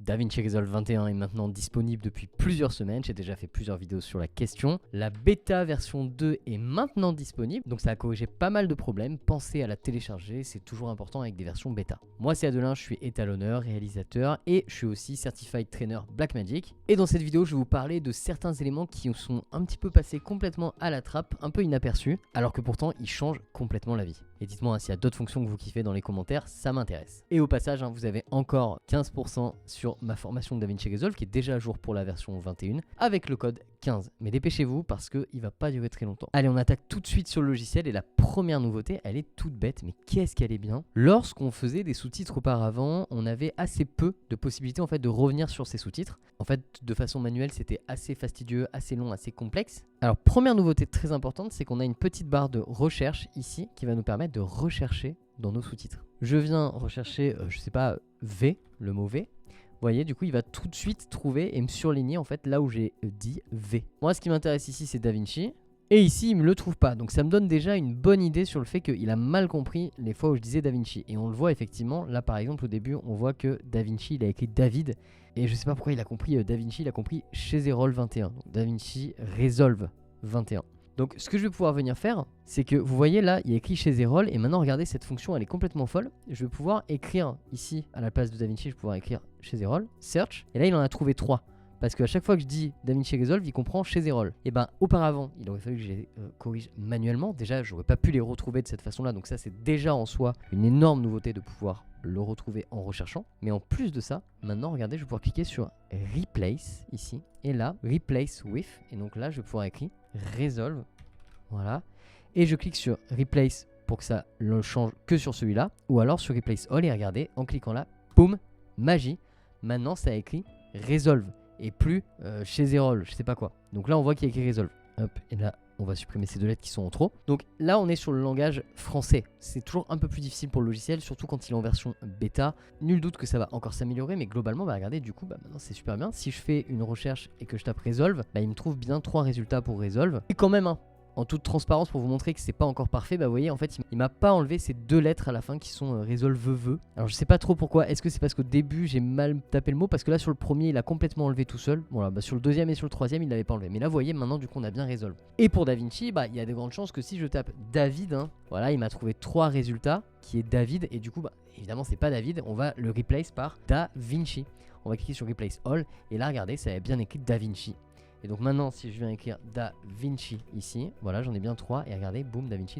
DaVinci Resolve 21 est maintenant disponible depuis plusieurs semaines, j'ai déjà fait plusieurs vidéos sur la question. La bêta version 2 est maintenant disponible, donc ça a corrigé pas mal de problèmes. Pensez à la télécharger, c'est toujours important avec des versions bêta. Moi c'est Adelin, je suis étalonneur, réalisateur et je suis aussi Certified Trainer Blackmagic. Et dans cette vidéo je vais vous parler de certains éléments qui sont un petit peu passés complètement à la trappe, un peu inaperçus, alors que pourtant ils changent complètement la vie. Et dites-moi s'il y a d'autres fonctions que vous kiffez dans les commentaires, ça m'intéresse. Et au passage, vous avez encore 15% sur ma formation de DaVinci Resolve qui est déjà à jour pour la version 21 avec le code 15. Mais dépêchez-vous parce qu'il va pas durer très longtemps. Allez, on attaque tout de suite sur le logiciel et la première nouveauté, elle est toute bête, mais qu'est-ce qu'elle est bien. Lorsqu'on faisait des sous-titres auparavant, on avait assez peu de possibilités en fait de revenir sur ces sous-titres. En fait, de façon manuelle, c'était assez fastidieux, assez long, assez complexe. Alors, première nouveauté très importante, c'est qu'on a une petite barre de recherche ici qui va nous permettre de rechercher dans nos sous-titres. Je viens rechercher, je sais pas, V, le mot V. Vous voyez, du coup, il va tout de suite trouver et me surligner en fait là où j'ai dit V. Moi, ce qui m'intéresse ici, c'est DaVinci. Et ici, il ne me le trouve pas. Donc, ça me donne déjà une bonne idée sur le fait qu'il a mal compris les fois où je disais DaVinci. Et on le voit effectivement. Là, par exemple, au début, on voit que DaVinci, il a écrit David. Et je ne sais pas pourquoi il a compris DaVinci, il a compris chez Errol 21. Donc, DaVinci Resolve 21. Donc, ce que je vais pouvoir venir faire, c'est que vous voyez là, il y a écrit chez Errol. Et maintenant, regardez, cette fonction, elle est complètement folle. Je vais pouvoir écrire ici, à la place de DaVinci, je vais pouvoir écrire chez Errol, search. Et là, il en a trouvé 3. Parce qu'à chaque fois que je dis DaVinci Resolve, il comprend chez Errol. Et ben auparavant, il aurait fallu que je les corrige manuellement. Déjà, j'aurais pas pu les retrouver de cette façon-là. Donc ça, c'est déjà en soi une énorme nouveauté de pouvoir le retrouver en recherchant. Mais en plus de ça, maintenant, regardez, je vais pouvoir cliquer sur Replace ici. Et là, Replace with. Et donc là, je vais pouvoir écrire Resolve. Voilà. Et je clique sur Replace pour que ça le change que sur celui-là. Ou alors sur Replace All. Et regardez, en cliquant là, boum, magie. Maintenant, ça a écrit Resolve. Et plus chez Errol, je sais pas quoi. Donc là on voit qu'il y a écrit Resolve. Hop, et là on va supprimer ces deux lettres qui sont en trop. Donc là on est sur le langage français. C'est toujours un peu plus difficile pour le logiciel, surtout quand il est en version bêta. Nul doute que ça va encore s'améliorer, mais globalement regardez, du coup maintenant c'est super bien. Si je fais une recherche et que je tape Resolve, il me trouve bien 3 résultats pour Resolve. Et quand même en toute transparence, pour vous montrer que c'est pas encore parfait, vous voyez, en fait, il m'a pas enlevé ces 2 lettres à la fin qui sont Resolve. Alors, je sais pas trop pourquoi. Est-ce que c'est parce qu'au début, j'ai mal tapé le mot? Parce que là, sur le premier, il a complètement enlevé tout seul. Voilà, sur le deuxième et sur le troisième, il l'avait pas enlevé. Mais là, vous voyez, maintenant, du coup, on a bien Resolve. Et pour DaVinci, il y a de grandes chances que si je tape David, voilà, il m'a trouvé 3 résultats qui est David. Et du coup, évidemment, c'est pas David. On va le replace par DaVinci. On va cliquer sur Replace All. Et là, regardez, ça a bien écrit DaVinci. Et donc maintenant, si je viens écrire DaVinci ici, voilà, j'en ai bien 3. Et regardez, boum, DaVinci.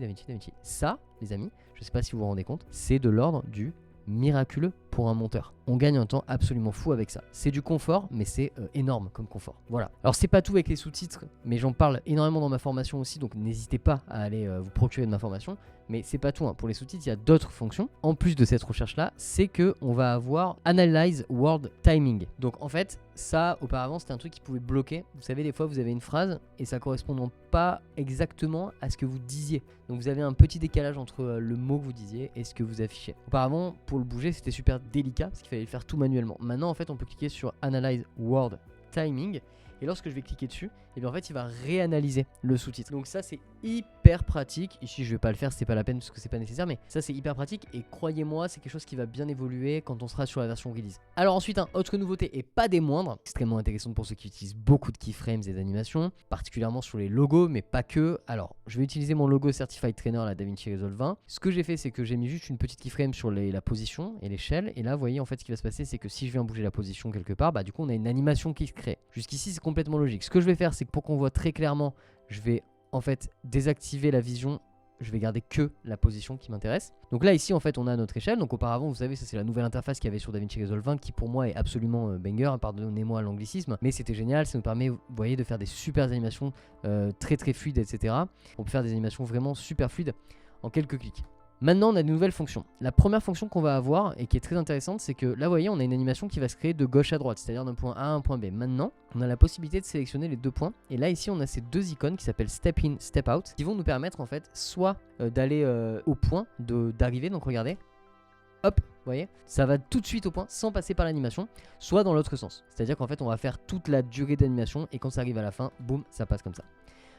Ça, les amis, je sais pas si vous vous rendez compte, c'est de l'ordre du miraculeux pour un monteur. On gagne un temps absolument fou avec ça. C'est du confort, mais c'est énorme comme confort. Voilà. Alors c'est pas tout avec les sous-titres, mais j'en parle énormément dans ma formation aussi, donc n'hésitez pas à aller vous procurer de ma formation. Mais c'est pas tout, pour les sous-titres, il y a d'autres fonctions. En plus de cette recherche-là, c'est que on va avoir Analyze Word Timing. Donc en fait, ça, auparavant, c'était un truc qui pouvait bloquer. Vous savez, des fois, vous avez une phrase et ça correspond pas exactement à ce que vous disiez. Donc vous avez un petit décalage entre le mot que vous disiez et ce que vous affichez. Auparavant, pour le bouger, c'était super délicat parce qu'il fallait le faire tout manuellement. Maintenant, en fait, on peut cliquer sur Analyze Word Timing. Et lorsque je vais cliquer dessus, et bien en fait il va réanalyser le sous-titre. Donc ça c'est hyper pratique. Ici je vais pas le faire, c'est pas la peine parce que c'est pas nécessaire, mais ça c'est hyper pratique et croyez-moi c'est quelque chose qui va bien évoluer quand on sera sur la version release. Alors ensuite, autre nouveauté et pas des moindres, extrêmement intéressante pour ceux qui utilisent beaucoup de keyframes et d'animations, particulièrement sur les logos mais pas que. Alors je vais utiliser mon logo Certified Trainer, la DaVinci Resolve 20. Ce que j'ai fait c'est que j'ai mis juste une petite keyframe sur la position et l'échelle, et là vous voyez en fait ce qui va se passer c'est que si je viens bouger la position quelque part, du coup on a une animation qui se crée. Jusqu'ici c'est complètement logique. Ce que je vais faire c'est que pour qu'on voit très clairement, je vais en fait désactiver la vision, je vais garder que la position qui m'intéresse. Donc là ici en fait on a notre échelle. Donc auparavant vous savez ça c'est la nouvelle interface qu'il y avait sur DaVinci Resolve 20 qui pour moi est absolument banger, pardonnez-moi l'anglicisme, mais c'était génial, ça nous permet vous voyez de faire des super animations très fluides, etc. On peut faire des animations vraiment super fluides en quelques clics. Maintenant on a de nouvelles fonctions. La première fonction qu'on va avoir et qui est très intéressante, c'est que là vous voyez on a une animation qui va se créer de gauche à droite, c'est-à-dire d'un point A à un point B. Maintenant on a la possibilité de sélectionner les 2 points, et là ici on a ces 2 icônes qui s'appellent Step In, Step Out, qui vont nous permettre en fait soit d'aller au point d'arrivée, donc regardez, hop, vous voyez, ça va tout de suite au point sans passer par l'animation, soit dans l'autre sens, c'est-à-dire qu'en fait on va faire toute la durée d'animation et quand ça arrive à la fin, boum, ça passe comme ça.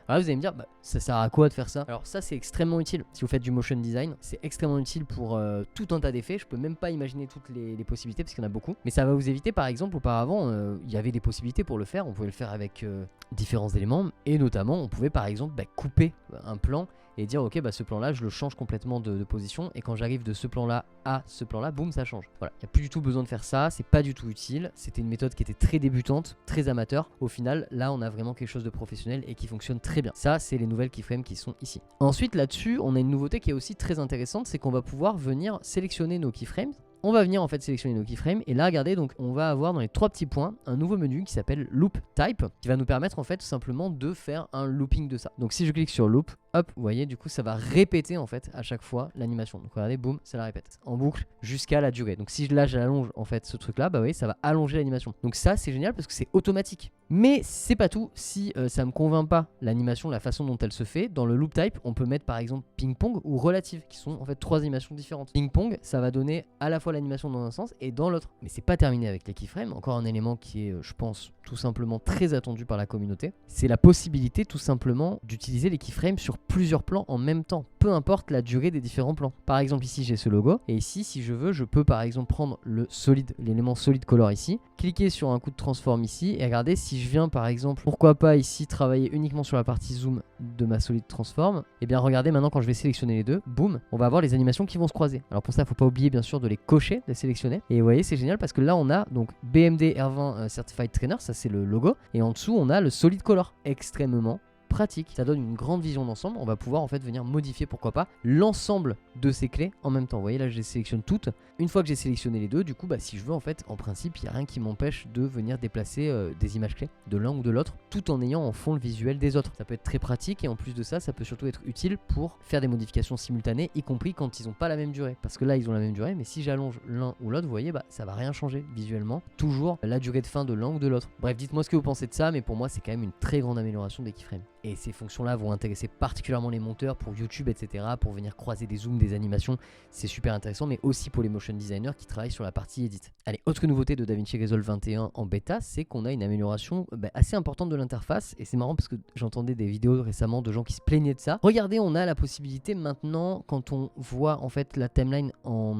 Alors là, vous allez me dire, bah, ça sert à quoi de faire ça? Alors ça, c'est extrêmement utile. Si vous faites du motion design, c'est extrêmement utile pour tout un tas d'effets. Je peux même pas imaginer toutes les possibilités parce qu'il y en a beaucoup. Mais ça va vous éviter, par exemple, auparavant, il y avait des possibilités pour le faire. On pouvait le faire avec différents éléments. Et notamment, on pouvait, par exemple, couper un plan et dire ok bah ce plan là je le change complètement de position et quand j'arrive de ce plan là à ce plan là, boum, ça change. Voilà, il n'y a plus du tout besoin de faire ça, c'est pas du tout utile, c'était une méthode qui était très débutante, très amateur. Au final là on a vraiment quelque chose de professionnel et qui fonctionne très bien. Ça c'est les nouvelles keyframes qui sont ici. Ensuite là-dessus on a une nouveauté qui est aussi très intéressante, c'est qu'on va pouvoir venir sélectionner nos keyframes. On va venir en fait sélectionner nos keyframes et là regardez, donc on va avoir dans les 3 petits points un nouveau menu qui s'appelle Loop Type qui va nous permettre en fait tout simplement de faire un looping de ça. Donc si je clique sur Loop, hop, vous voyez du coup ça va répéter en fait à chaque fois l'animation. Donc regardez, boum, ça la répète en boucle jusqu'à la durée. Donc si là j'allonge en fait ce truc là, bah vous voyez ça va allonger l'animation. Donc ça c'est génial parce que c'est automatique. Mais c'est pas tout, si ça me convainc pas l'animation, la façon dont elle se fait, dans le loop type, on peut mettre par exemple ping-pong ou relative, qui sont en fait 3 animations différentes. Ping-pong, ça va donner à la fois l'animation dans un sens et dans l'autre. Mais c'est pas terminé avec les keyframes, encore un élément qui est, je pense, tout simplement très attendu par la communauté. C'est la possibilité tout simplement d'utiliser les keyframes sur plusieurs plans en même temps, peu importe la durée des différents plans. Par exemple ici j'ai ce logo, et ici si je veux, je peux par exemple prendre le solide, l'élément solid color ici, cliquer sur un coup de transform ici, et regarder si je viens par exemple, pourquoi pas ici travailler uniquement sur la partie zoom de ma solid transform, et bien regardez maintenant quand je vais sélectionner les deux, boum, on va avoir les animations qui vont se croiser. Alors pour ça il faut pas oublier bien sûr de les cocher, de les sélectionner, et vous voyez c'est génial parce que là on a donc BMD R20 Certified Trainer, ça c'est le logo, et en dessous on a le solid color, extrêmement pratique, ça donne une grande vision d'ensemble. On va pouvoir en fait venir modifier pourquoi pas l'ensemble de ces clés en même temps. Vous voyez là je les sélectionne toutes. Une fois que j'ai sélectionné les deux, du coup bah si je veux en fait en principe il n'y a rien qui m'empêche de venir déplacer des images clés de l'un ou de l'autre tout en ayant en fond le visuel des autres. Ça peut être très pratique et en plus de ça ça peut surtout être utile pour faire des modifications simultanées, y compris quand ils n'ont pas la même durée, parce que là ils ont la même durée mais si j'allonge l'un ou l'autre vous voyez bah ça va rien changer visuellement, toujours la durée de fin de l'un ou de l'autre. Bref, dites-moi ce que vous pensez de ça, mais pour moi c'est quand même une très grande amélioration des keyframes. Et ces fonctions-là vont intéresser particulièrement les monteurs pour YouTube, etc. Pour venir croiser des zooms, des animations. C'est super intéressant, mais aussi pour les motion designers qui travaillent sur la partie edit. Allez, autre nouveauté de DaVinci Resolve 21 en bêta, c'est qu'on a une amélioration assez importante de l'interface. Et c'est marrant parce que j'entendais des vidéos récemment de gens qui se plaignaient de ça. Regardez, on a la possibilité maintenant, quand on voit en fait la timeline en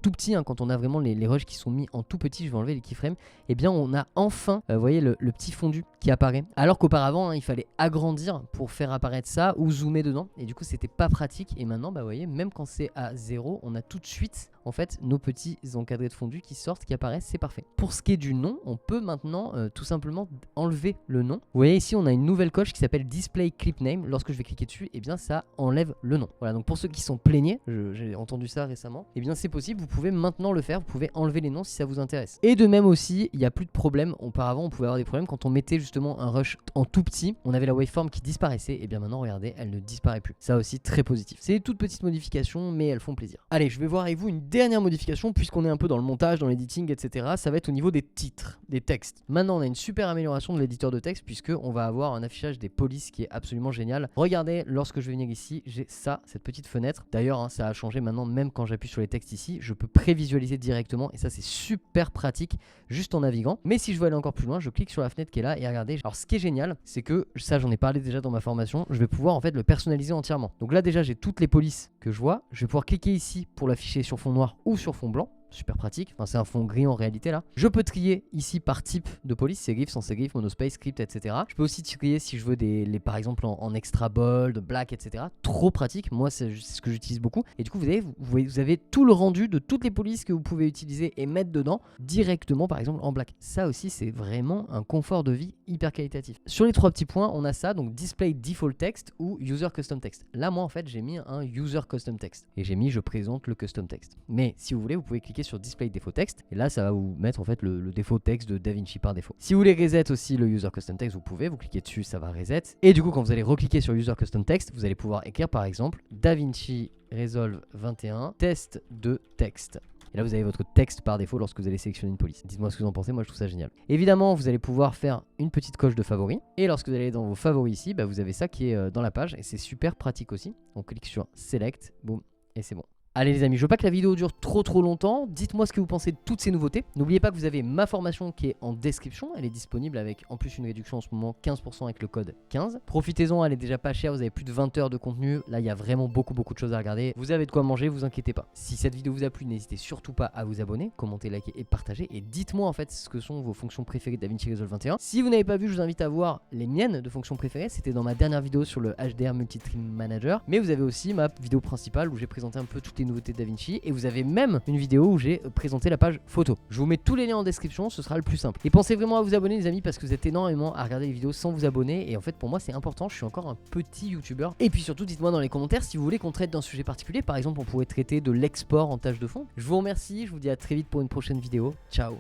tout petit, hein, quand on a vraiment les rushs qui sont mis en tout petit, je vais enlever les keyframes, et bien on a enfin, vous voyez, le petit fondu qui apparaît. Alors qu'auparavant, hein, il fallait agrandir pour faire apparaître ça ou zoomer dedans et du coup c'était pas pratique. Et maintenant bah vous voyez, même quand c'est à 0 on a tout de suite en fait nos petits encadrés de fondu qui sortent, qui apparaissent, c'est parfait. Pour ce qui est du nom, on peut maintenant tout simplement enlever le nom. Vous voyez ici on a une nouvelle coche qui s'appelle Display Clip Name. Lorsque je vais cliquer dessus, et bien ça enlève le nom. Voilà, donc pour ceux qui sont plaignés, j'ai entendu ça récemment, et bien c'est possible, vous pouvez maintenant le faire, vous pouvez enlever les noms si ça vous intéresse. Et de même aussi, il n'y a plus de problème. Auparavant on pouvait avoir des problèmes quand on mettait justement un rush en tout petit, on avait la waveform qui disparaissait, et bien maintenant regardez, elle ne disparaît plus. Ça aussi très positif. C'est des toutes petites modifications mais elles font plaisir. Allez, je vais voir avec vous une dernière modification puisqu'on est un peu dans le montage, dans l'editing, etc. Ça va être au niveau des titres, des textes. Maintenant on a une super amélioration de l'éditeur de texte puisque on va avoir un affichage des polices qui est absolument génial. Regardez, lorsque je vais venir ici, j'ai ça, cette petite fenêtre. D'ailleurs hein, ça a changé maintenant, même quand j'appuie sur les textes ici, je peux prévisualiser directement et ça c'est super pratique juste en naviguant. Mais si je veux aller encore plus loin, je clique sur la fenêtre qui est là et regardez. Alors ce qui est génial, c'est que ça j'en ai parlé déjà dans ma formation, je vais pouvoir en fait le personnaliser entièrement. Donc là déjà j'ai toutes les polices que je vois, je vais pouvoir cliquer ici pour l'afficher sur fond noir ou sur fond blanc. Super pratique, enfin c'est un fond gris en réalité là. Je peux trier ici par type de police, serif, sans serif, monospace, script, etc. Je peux aussi trier si je veux par exemple en extra bold, black, etc. Trop pratique, moi c'est ce que j'utilise beaucoup. Et du coup vous avez tout le rendu de toutes les polices que vous pouvez utiliser et mettre dedans directement par exemple en black. Ça aussi c'est vraiment un confort de vie hyper qualitatif. Sur les 3 petits points on a ça, donc display default text ou user custom text. Là moi en fait j'ai mis un user custom text et j'ai mis je présente le custom text. Mais si vous voulez vous pouvez cliquer sur display défaut texte et là ça va vous mettre en fait le défaut texte de DaVinci par défaut. Si vous voulez reset aussi le user custom text, vous pouvez, vous cliquez dessus, ça va reset. Et du coup quand vous allez recliquer sur user custom text, vous allez pouvoir écrire par exemple DaVinci Resolve 21 test de texte. Et là vous avez votre texte par défaut lorsque vous allez sélectionner une police. Dites-moi ce que vous en pensez, moi je trouve ça génial. Évidemment vous allez pouvoir faire une petite coche de favoris. Et lorsque vous allez dans vos favoris ici, bah, vous avez ça qui est dans la page et c'est super pratique aussi. On clique sur select, boum, et c'est bon. Allez les amis, je veux pas que la vidéo dure trop longtemps, dites-moi ce que vous pensez de toutes ces nouveautés. N'oubliez pas que vous avez ma formation qui est en description, elle est disponible avec en plus une réduction en ce moment 15% avec le code 15. Profitez-en, elle est déjà pas chère, vous avez plus de 20 heures de contenu, là il y a vraiment beaucoup de choses à regarder. Vous avez de quoi manger, vous inquiétez pas. Si cette vidéo vous a plu, n'hésitez surtout pas à vous abonner, commenter, liker et partager. Et dites-moi en fait ce que sont vos fonctions préférées de DaVinci Resolve 21. Si vous n'avez pas vu, je vous invite à voir les miennes de fonctions préférées, c'était dans ma dernière vidéo sur le HDR Multitrim Manager. Mais vous avez aussi ma vidéo principale où j'ai présenté un peu toutes les nouveautés de DaVinci. Et vous avez même une vidéo où j'ai présenté la page photo. Je vous mets tous les liens en description, ce sera le plus simple. Et pensez vraiment à vous abonner les amis parce que vous êtes énormément à regarder les vidéos sans vous abonner. Et en fait pour moi c'est important, je suis encore un petit youtubeur. Et puis surtout dites-moi dans les commentaires si vous voulez qu'on traite d'un sujet particulier. Par exemple on pourrait traiter de l'export en tâche de fond. Je vous remercie, je vous dis à très vite pour une prochaine vidéo. Ciao.